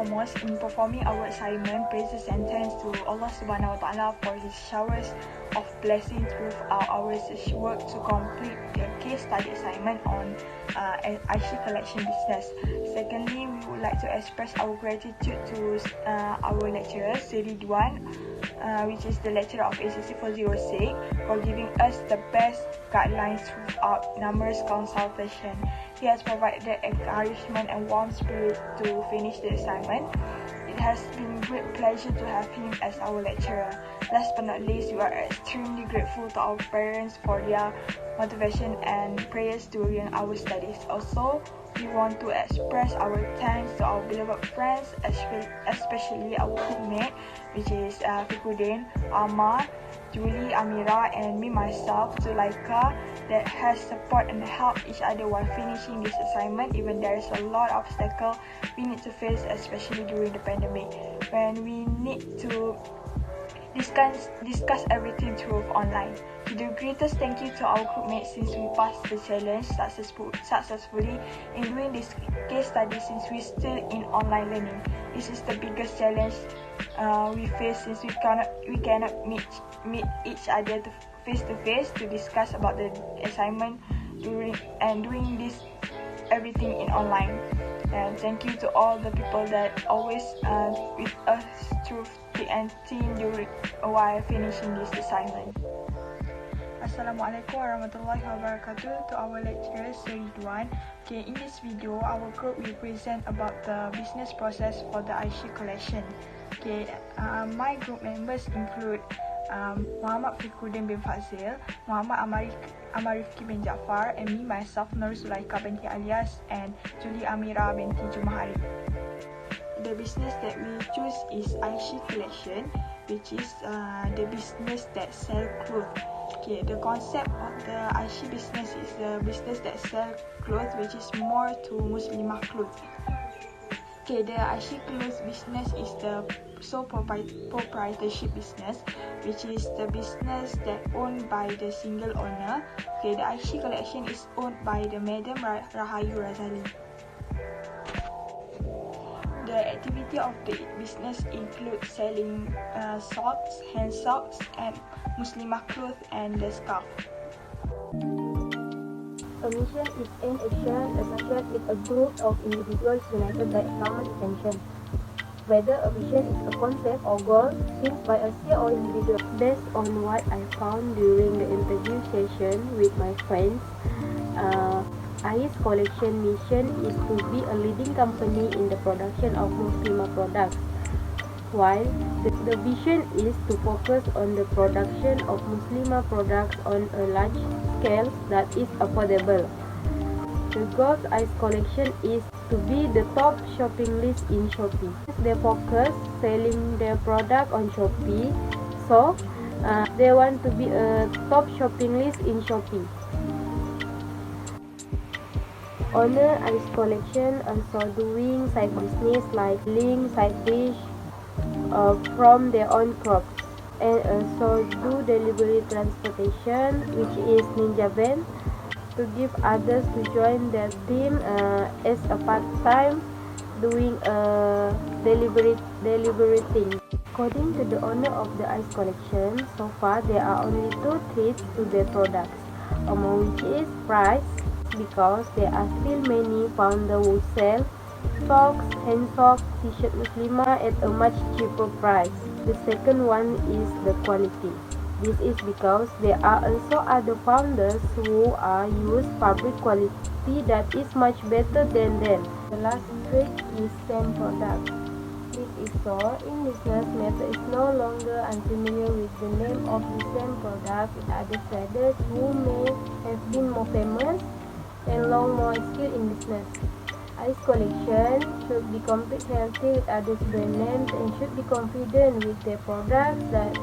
foremost, in performing our assignment, praises and thanks to Allah Subhanahu Wa Taala for His showers of blessings throughout our research work to complete the case study assignment on IC collection business. Secondly, we would like to express our gratitude to our lecturer, Sir Ridwan, which is the lecturer of ACC460, for giving us the best guidelines throughout numerous consultations. He has provided encouragement and warm spirit to finish the assignment. It has been a great pleasure to have him as our lecturer. Last but not least, we are extremely grateful to our parents for their motivation and prayers during our studies. Also, we want to express our thanks to our beloved friends, especially our groupmate, which is Fikruddin, Amar, Julie, Amira, and me myself, Zulaika, that has support and helped each other while finishing this assignment. Even there is a lot of obstacles we need to face, especially during the pandemic, when we need to discuss everything through online. To the greatest thank you to our groupmates since we passed the challenge successfully in doing this case study since we're still in online learning. This is the biggest challenge we face since we cannot meet each other face to face to discuss about the assignment doing this everything in online. And thank you to all the people that always with us through thick and thin while finishing this assignment. Assalamualaikum warahmatullahi wabarakatuh. To our lecturer, Sir Ridwan. Okay, in this video, our group will present about the business process for the IC collection. Okay, my group members include Muhammad Fikruddin bin Fazil, Muhammad Amarifki bin Jaafar, and me myself, Nur Zulaika binti Alias, and Julie Amira binti Jumahari. The business that we choose is IC collection, which is the business that sell clothes. Okay, the concept of the IC business is the business that sell clothes, which is more to Muslimah clothes. Okay, the IC clothes business is the sole proprietorship business, which is the business that owned by the single owner. Okay, the IC collection is owned by the Madam Rahayu Razali. The activity of the business includes selling socks, hand socks, and Muslimah clothes and the scarf. A mission is an action associated with a group of individuals united by a common intention. Whether a vision is a concept or goal seen by a CEO or individual. Based on what I found during the interview session with my friends, IS Collection mission is to be a leading company in the production of Muslimah products, while the vision is to focus on the production of Muslimah products on a large scale that is affordable. The goal of IS Collection is to be the top shopping list in Shopee. They focus selling their product on Shopee, so they want to be a top shopping list in Shopee. Owner IS Collection also doing side business like selling side dish from their own crops, and also do delivery transportation, which is Ninja Van, to give others to join their team as a part-time doing delivery thing. According to the owner of the IS Collection, so far there are only 2 threats to their products, among which is price, because there are still many founders who sell socks, hand socks, t-shirt Muslimah at a much cheaper price. The second one is the quality. This is because there are also other founders who use fabric quality that is much better than them. The last trait is same product. This is so in business matter is no longer unfamiliar with the name of the same product with other traders who may have been more famous and long more skilled in business. IS Collection should be compete healthy with others brand names and should be confident with their products that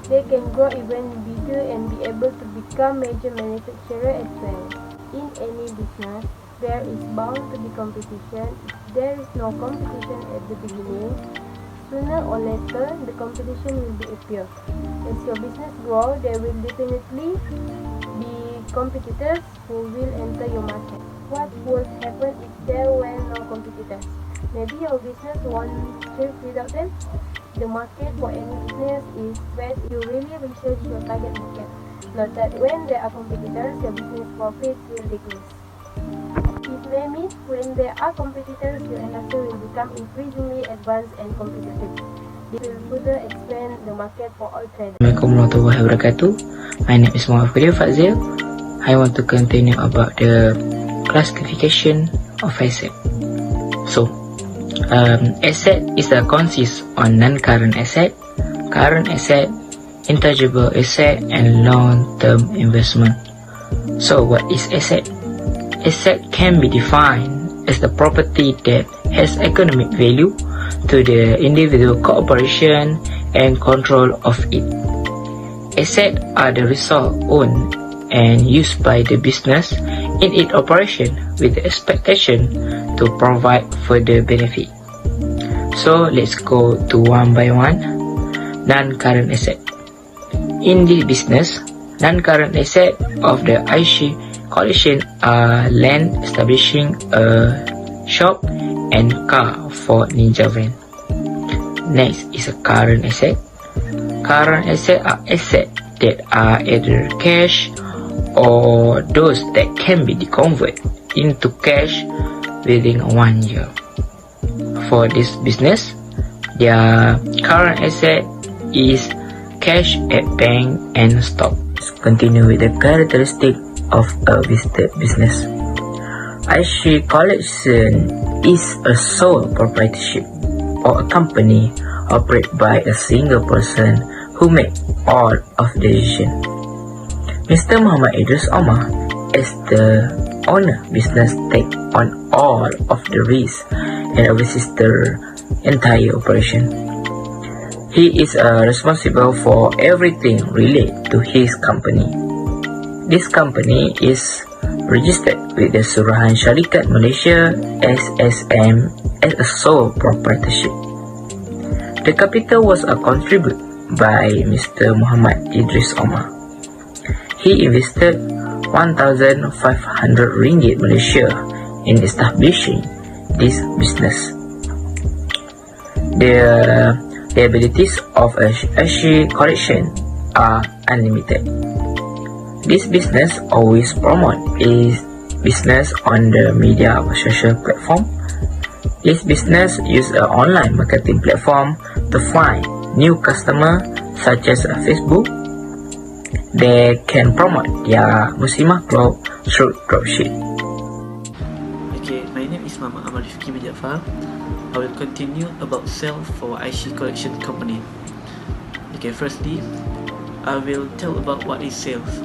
they can grow even bigger and be able to become major manufacturer as well. In any business, there is bound to be competition. If there is no competition at the beginning, sooner or later the competition will be appear. As your business grows, there will definitely be competitors who will enter your market. What would happen if there were no competitors. Maybe your business won't thrive without them. The market for any business is vast if you really research your target market. Note that when there are competitors, your business profits will decrease. It may mean when there are competitors, your industry will become increasingly advanced and competitive. This will further expand the market for all traders. Assalamualaikum warahmatullahi wabarakatuh. My name is Muhammad Fazil. I want to continue about the classification of asset. So, asset is a consists on non-current asset, current asset, intangible asset, and long-term investment. So, what is asset? Asset can be defined as the property that has economic value to the individual corporation and control of it. Assets are the resource owned and used by the business in its operation with the expectation to provide further benefit. So let's go to one by one. Non-current asset. In this business, non-current asset of the IC collection are land, establishing a shop, and car for Ninja Van. Next is a current asset. Current asset are assets that are either cash or those that can be converted into cash within 1 year. For this business, their current asset is cash at bank and stock. Let's continue with the characteristic of a listed business. IC collection is a sole proprietorship or a company operated by a single person who makes all of the decisions. Mr. Muhammad Idris Omar, as the owner business, take on all of the risk and oversees the entire operation. He is responsible for everything related to his company. This company is registered with the Surahan Syarikat Malaysia SSM as a sole proprietorship. The capital was contributed by Mr. Muhammad Idris Omar. He invested 1,500 ringgit Malaysia in establishing this business. The abilities of a IC collection are unlimited. This business always promote its business on the media or social platform. This business use an online marketing platform to find new customer such as Facebook. They can promote their Muslimah cloth through dropship. Okay, my name is Mama Amal Rifki bin Jaafar. I will continue about sale for IC collection company. Okay, firstly, I will tell about what is sales.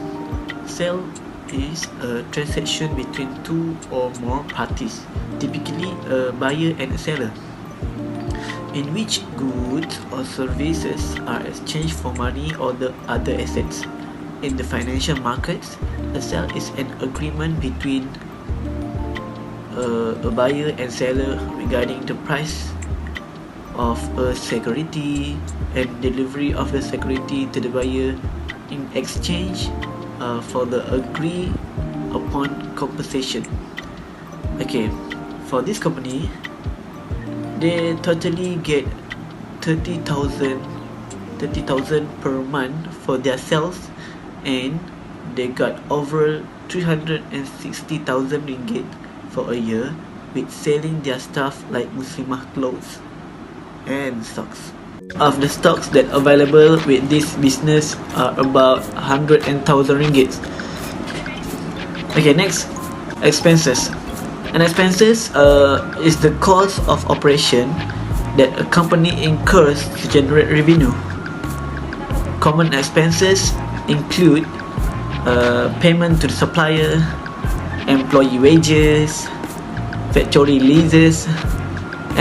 Sale is a transaction between two or more parties, typically a buyer and a seller, in which goods or services are exchanged for money or the other assets. In the financial markets, a sale is an agreement between a buyer and seller regarding the price of a security and delivery of the security to the buyer in exchange for the agreed upon compensation. Okay, for this company, they totally get 30,000 per month for their sales, and they got over 360,000 ringgit for a year with selling their stuff like Muslimah clothes and stocks. Of the stocks that available with this business are about 100,000 ringgit. Okay, next, expenses. And expenses is the cost of operation that a company incurs to generate revenue. Common expenses include payment to the supplier, employee wages, factory leases,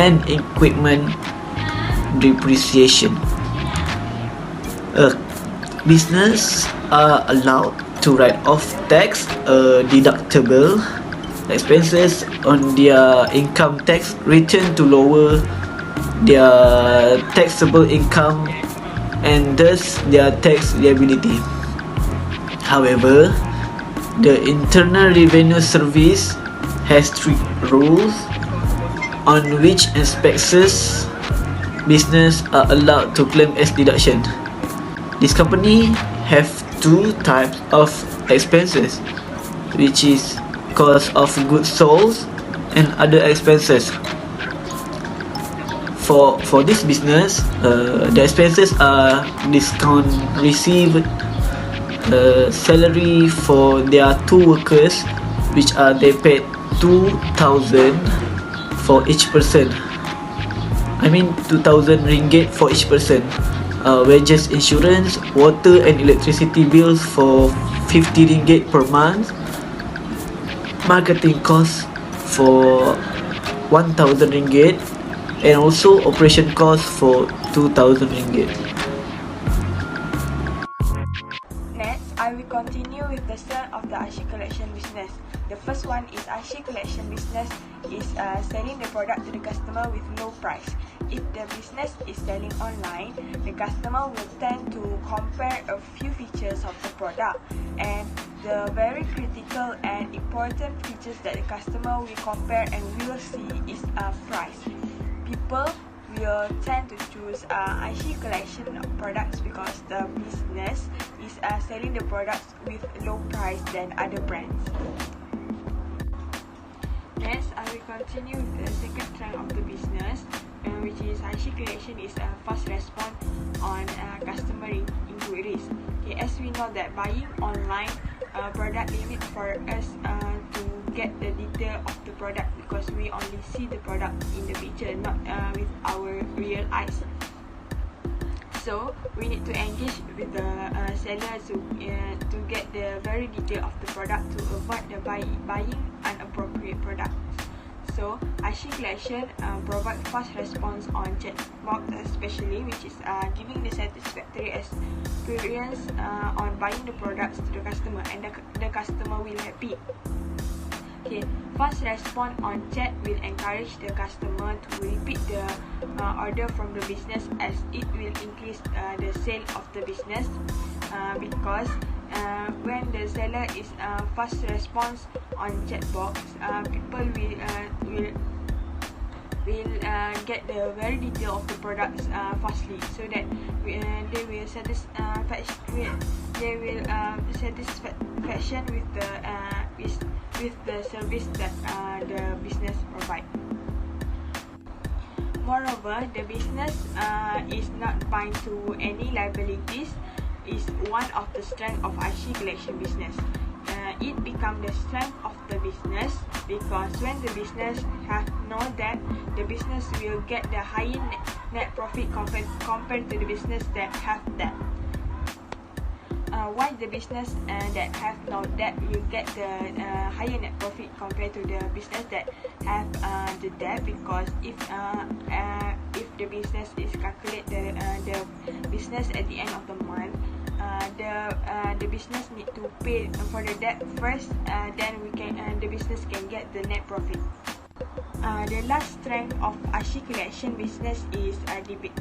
and equipment depreciation. Business are allowed to write off tax deductible expenses on their income tax return to lower their taxable income and thus their tax liability. However, the Internal Revenue Service has strict rules on which expenses business are allowed to claim as deduction. This company have two types of expenses, which is cost of goods sold and other expenses. For this business, the expenses are discount received salary for their two workers, which are they paid 2,000 for each person. 2,000 ringgit for each person. Wages, insurance, water and electricity bills for 50 ringgit per month. Marketing costs for 1,000 ringgit, and also operation costs for 2,000 ringgit. Next, I will continue with the strength of the IC collection business. The first one is IC collection business is selling the product to the customer with low price. If the business is selling online, the customer will tend to compare a few features of the product, and the very critical and important features that the customer will compare and will see is price. People will tend to choose IC collection products because the business is selling the products with low price than other brands. Next, I will continue with the second trend of the business, which is IC collection is a fast response on customer inquiries. Okay, as we know that buying online product limit for us to get the detail of the product, because we only see the product in the picture, not with our real eyes. So we need to engage with the seller to get the very detail of the product to avoid the buying inappropriate products. So IC collection provide fast response on chat box especially, which is giving the satisfactory experience on buying the products to the customer, and the customer will happy. Okay, fast response on chat will encourage the customer to repeat the order from the business, as it will increase the sale of the business because when the seller is fast response on chat box, people will get the very detail of the products fastly, so that they will satisfaction with the service that the business provide. Moreover, the business is not bound to any liabilities. Is one of the strength of IC collection business. It becomes the strength of the business because when the business have no debt, the business will get the higher net profit compared to the business that have debt. Why the business that have no debt will get the higher net profit compared to the business that have the debt? Because if the business is calculate the business at the end of the month, the business need to pay for the debt first, then the business can get the net profit. The last strength of IC collection business is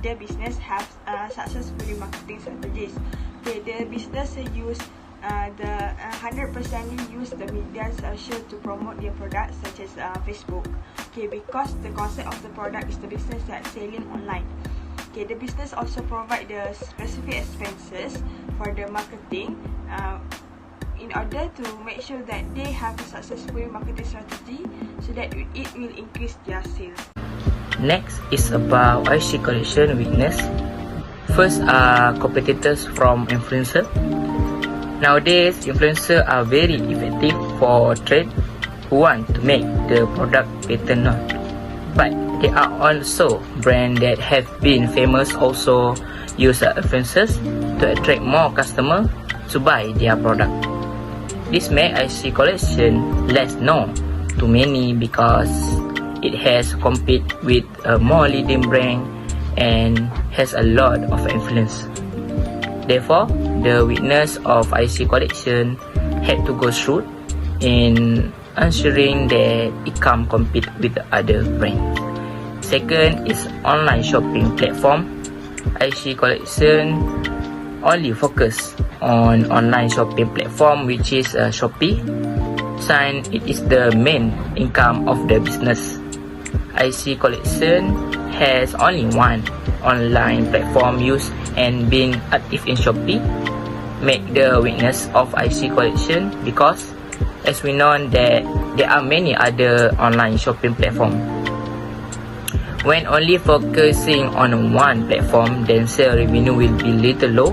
the business have successfully marketing strategies. Okay, the business use the 100% use the media social to promote their products, such as Facebook. Okay, because the concept of the product is the business that's selling online. Okay, the business also provide the specific expenses for the marketing in order to make sure that they have a successful marketing strategy, so that it will increase their sales. Next is about IC collection weakness. First are competitors from influencer. Nowadays, influencers are very effective for trade who want to make the product better known. But there are also brands that have been famous also use influencers to attract more customers to buy their product. This makes IC collection less known to many because it has compete with a more leading brand and has a lot of influence. Therefore, the weakness of IC collection had to go through in ensuring that it can compete with other brands. Second is online shopping platform. IC collection only focus on online shopping platform, which is Shopee. sign it is the main income of the business. IC collection has only one online platform used and being active in Shopee make the weakness of IC collection, because as we know that there are many other online shopping platforms. When only focusing on one platform, then sale revenue will be little low,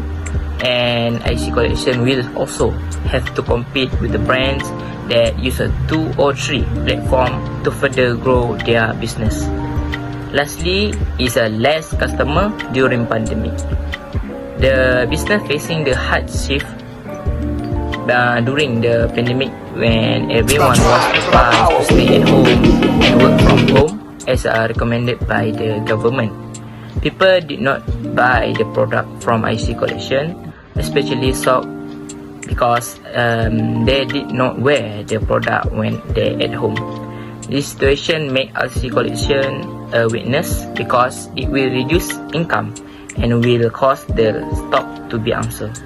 and IC collection will also have to compete with the brands that use a 2 or 3 platform to further grow their business. Lastly is a less customer during pandemic. The business facing the hard shift during the pandemic, when everyone was advised to stay at home and work from home as recommended by the government. People did not buy the product from IC collection, especially soap, because they did not wear the product when they at home. This situation make IC collection a weakness because it will reduce income and will cause the stock to be answered.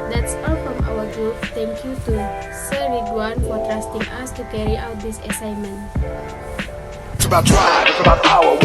That's all from our group. Thank you to Sir Ridwan for trusting us to carry out this assignment. It's about drive, it's about power.